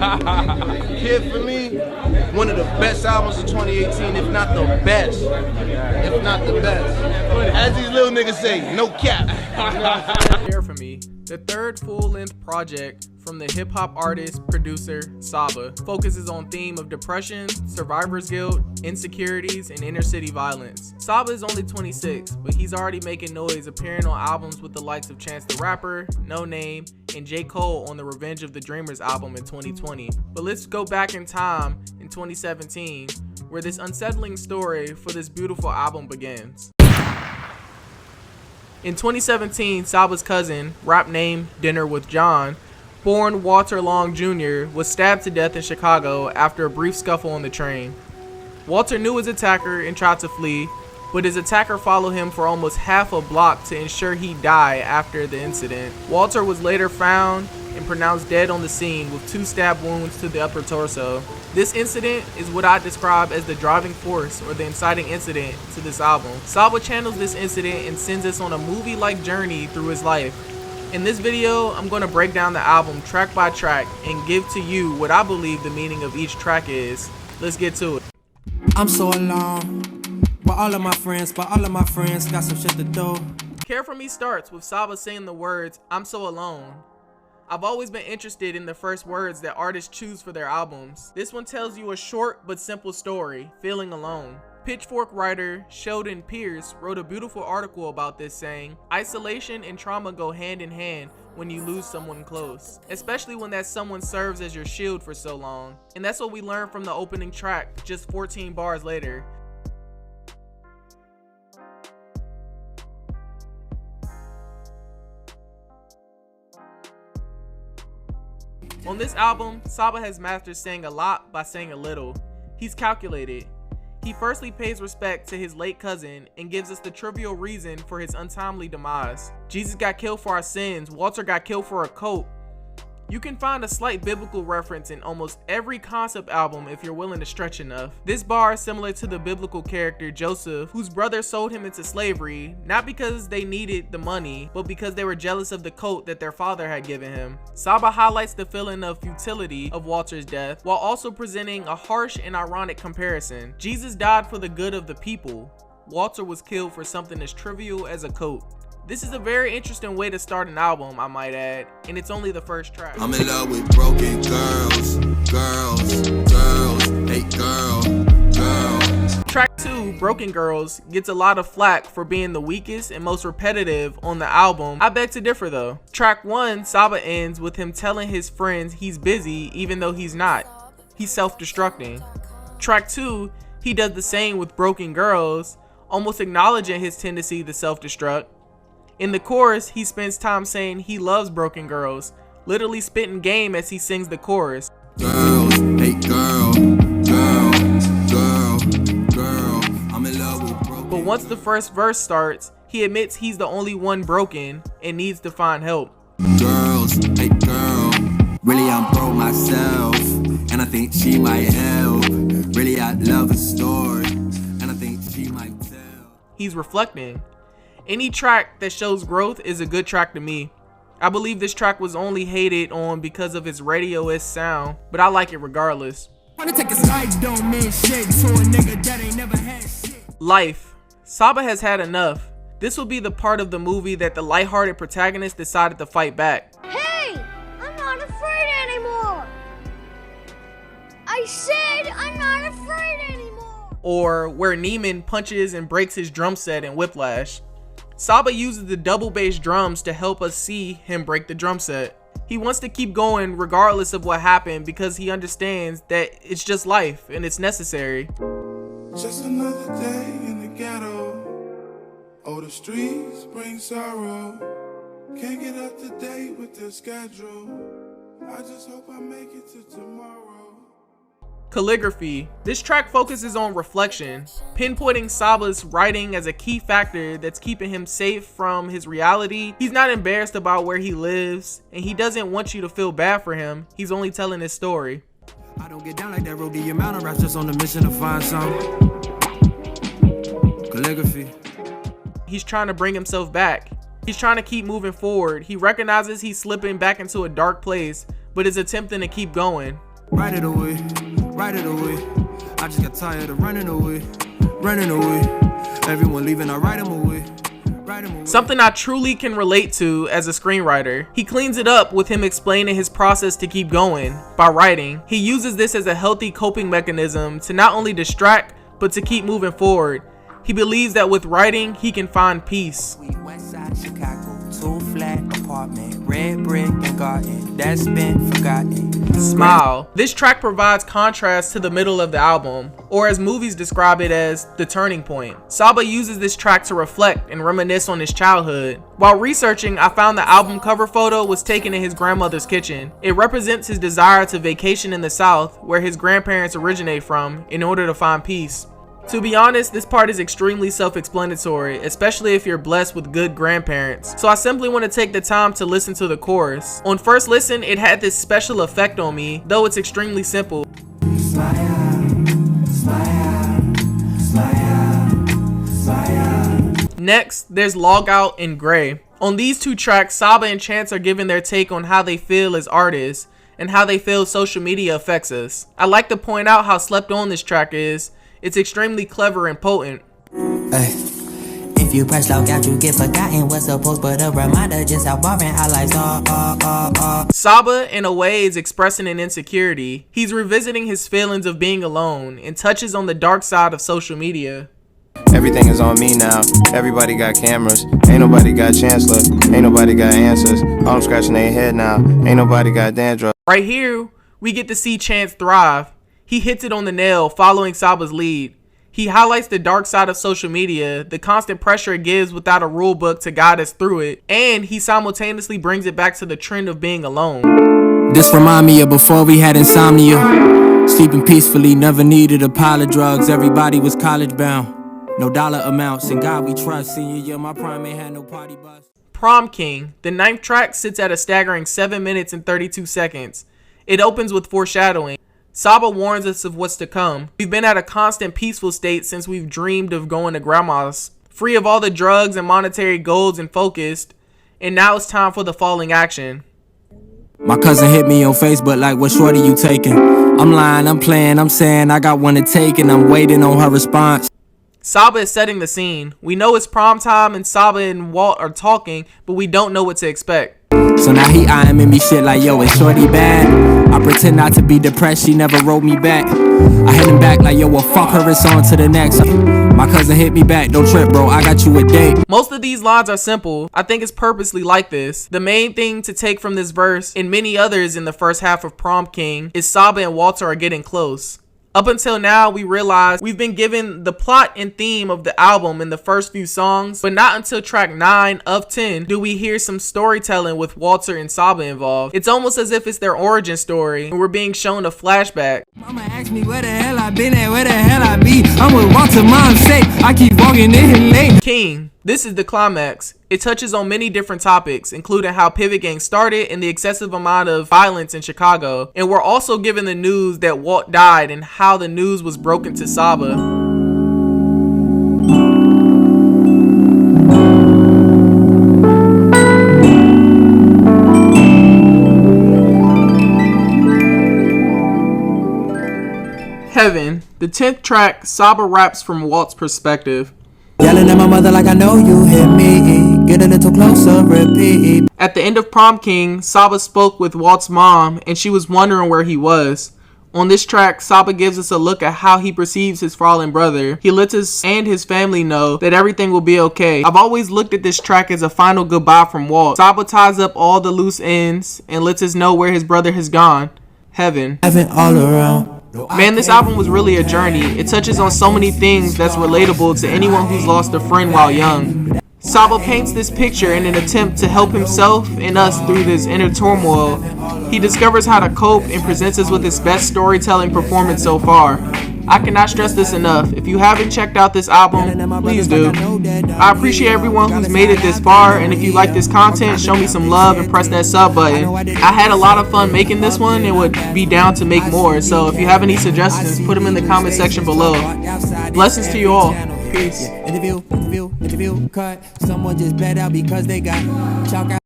Kid for me, one of the best albums of 2018, if not the best. If not the best. As these little niggas say, no cap. Care for Me, the third full-length project from the hip-hop artist, producer, Saba, focuses on theme of depression, survivor's guilt, insecurities, and inner-city violence. Saba is only 26, but he's already making noise appearing on albums with the likes of Chance the Rapper, Noname, and J. Cole on the Revenge of the Dreamers album in 2020. But let's go back in time in 2017, where this unsettling story for this beautiful album begins. In 2017, Saba's cousin, rap name Dinner with John, born Walter Long Jr., was stabbed to death in Chicago after a brief scuffle on the train. Walter knew his attacker and tried to flee, but his attacker followed him for almost half a block to ensure he died after the incident. Walter was later found and pronounced dead on the scene with 2 stab wounds to the upper torso. This incident is what I describe as the driving force or the inciting incident to this album. Saba channels this incident and sends us on a movie-like journey through his life. In this video, I'm going to break down the album track by track and give to you what I believe the meaning of each track is. Let's get to it. I'm so alone, but all of my friends got some shit to do. Care for Me starts with Saba saying the words, "I'm so alone." I've always been interested in the first words that artists choose for their albums. This one tells you a short but simple story, feeling alone. Pitchfork writer Sheldon Pierce wrote a beautiful article about this, saying, "Isolation and trauma go hand in hand when you lose someone close, especially when that someone serves as your shield for so long." And that's what we learned from the opening track just 14 bars later. On this album, Saba has mastered saying a lot by saying a little. He's calculated. He firstly pays respect to his late cousin and gives us the trivial reason for his untimely demise. Jesus got killed for our sins. Walter got killed for a coat. You can find a slight biblical reference in almost every concept album if you're willing to stretch enough. This bar is similar to the biblical character Joseph, whose brother sold him into slavery, not because they needed the money, but because they were jealous of the coat that their father had given him. Saba highlights the feeling of futility of Walter's death, while also presenting a harsh and ironic comparison. Jesus died for the good of the people. Walter was killed for something as trivial as a coat. This is a very interesting way to start an album, I might add, and it's only the first track. I'm in love with broken girls, hey girls. Track 2, Broken Girls, gets a lot of flack for being the weakest and most repetitive on the album. I beg to differ though. Track 1, Saba ends with him telling his friends he's busy even though he's not. He's self-destructing. Track 2, he does the same with Broken Girls, almost acknowledging his tendency to self-destruct. In the chorus, he spends time saying he loves broken girls, literally spitting game as he sings the chorus. Girls, hey girl, I'm in love with broken. But once the first verse starts, he admits he's the only one broken and needs to find help. Girls, hey girl, really I'm broke myself, and I think she might help. Really I love a story, and I think she might tell. He's reflecting. Any track that shows growth is a good track to me. I believe this track was only hated on because of its radio-esque sound, but I like it regardless. Life. Saba has had enough. This will be the part of the movie that the lighthearted protagonist decided to fight back. Hey! I'm not afraid anymore! I said I'm not afraid anymore! Or where Neiman punches and breaks his drum set in Whiplash. Saba uses the double bass drums to help us see him break the drum set. He wants to keep going regardless of what happened because he understands that it's just life and it's necessary. Just another day in the ghetto. Oh, the streets bring sorrow. Can't get up to date with the schedule. I just hope I make it to tomorrow. Calligraphy. This track focuses on reflection, pinpointing Saba's writing as a key factor that's keeping him safe from his reality. He's not embarrassed about where he lives, and he doesn't want you to feel bad for him. He's only telling his story. I don't get down like that road, the amount of raps just on the mission to find some. Calligraphy. He's trying to bring himself back. He's trying to keep moving forward. He recognizes he's slipping back into a dark place, but is attempting to keep going. right it away, right it away. I just got tired of running away, running away. Everyone leaving, I write them away. Something I truly can relate to as a screenwriter. He cleans it up with him explaining his process to keep going by writing. He uses this as a healthy coping mechanism to not only distract, but to keep moving forward. He believes that with writing, he can find peace. West side Chicago, 2-flat apartment, red brick and garden, that's been forgotten. Smile. This track provides contrast to the middle of the album, or as movies describe it as the turning point. Saba uses this track to reflect and reminisce on his childhood. While researching, I found the album cover photo was taken in his grandmother's kitchen. It represents his desire to vacation in the South, where his grandparents originate from, in order to find peace. To be honest, this part is extremely self-explanatory, especially if you're blessed with good grandparents. So I simply want to take the time to listen to the chorus. On first listen, it had this special effect on me, though it's extremely simple. Next, there's Log Out and Gray. On these two tracks, Saba and Chance are giving their take on how they feel as artists and how they feel social media affects us. I like to point out how slept on this track is. It's extremely clever and potent. If you press log out, you get forgotten what's supposed, but a reminder just how boring our lives are. Saba, in a way, is expressing an insecurity. He's revisiting his feelings of being alone and touches on the dark side of social media. Everything is on me now. Everybody got cameras. Ain't nobody got chancellor. Ain't nobody got answers. All them scratching their head now. Ain't nobody got dandruff. Right here, we get to see Chance thrive. He hits it on the nail, following Saba's lead. He highlights the dark side of social media, the constant pressure it gives without a rule book to guide us through it, and he simultaneously brings it back to the trend of being alone. This remind me of before we had insomnia. Sleeping peacefully, never needed a pile of drugs. Everybody was college bound. No dollar amounts, in God we trust. Senior year, my prime ain't had no party bus. Prom King. The 9th track sits at a staggering 7 minutes and 32 seconds. It opens with foreshadowing. Saba warns us of what's to come. We've been at a constant peaceful state since we've dreamed of going to grandma's, free of all the drugs and monetary goals and focused, and now it's time for the falling action. My cousin hit me on Facebook like, what shorty you taking? I'm lying, I'm playing, I'm saying I got one to take and I'm waiting on her response. Saba is setting the scene. We know it's prom time and Saba and Walt are talking, but we don't know what to expect. So now he eyeing me shit like, yo, is shorty bad? I pretend not to be depressed, she never wrote me back. I hit him back like, yo, well fuck her, it's on to the next. My cousin hit me back, don't trip bro, I got you a date. Most of these lines are simple. I think it's purposely like this. The main thing to take from this verse, and many others in the first half of Prom King, is Saba and Walter are getting close. Up until now, we realize we've been given the plot and theme of the album in the first few songs, but not until track 9 of 10 do we hear some storytelling with Walter and Saba involved. It's almost as if it's their origin story, and we're being shown a flashback. Mama asked me where the hell I been at, where the hell I be. I'm with Walter, mom's sake, I keep walking in here late. King. This is the climax. It touches on many different topics, including how Pivot Gang started and the excessive amount of violence in Chicago. And we're also given the news that Walt died and how the news was broken to Saba. Heaven. The 10th track, Saba raps from Walt's perspective. Yelling at my mother like I know you hit me. Get a little closer, repeat. At the end of Prom King, Saba spoke with Walt's mom, and she was wondering where he was. On this track, Saba gives us a look at how he perceives his fallen brother. He lets us and his family know that everything will be okay. I've always looked at this track as a final goodbye from Walt. Saba ties up all the loose ends and lets us know where his brother has gone. Heaven. Heaven all around. Man, this album was really a journey. It touches on so many things that's relatable to anyone who's lost a friend while young. Saba paints this picture in an attempt to help himself and us through this inner turmoil. He discovers how to cope and presents us with his best storytelling performance so far. I cannot stress this enough. If you haven't checked out this album, please do. I appreciate everyone who's made it this far, and if you like this content, show me some love and press that sub button. I had a lot of fun making this one and would be down to make more, so if you have any suggestions, put them in the comment section below. Blessings to you all. Peace. Interview cut. Someone just bled out because they got chalk out.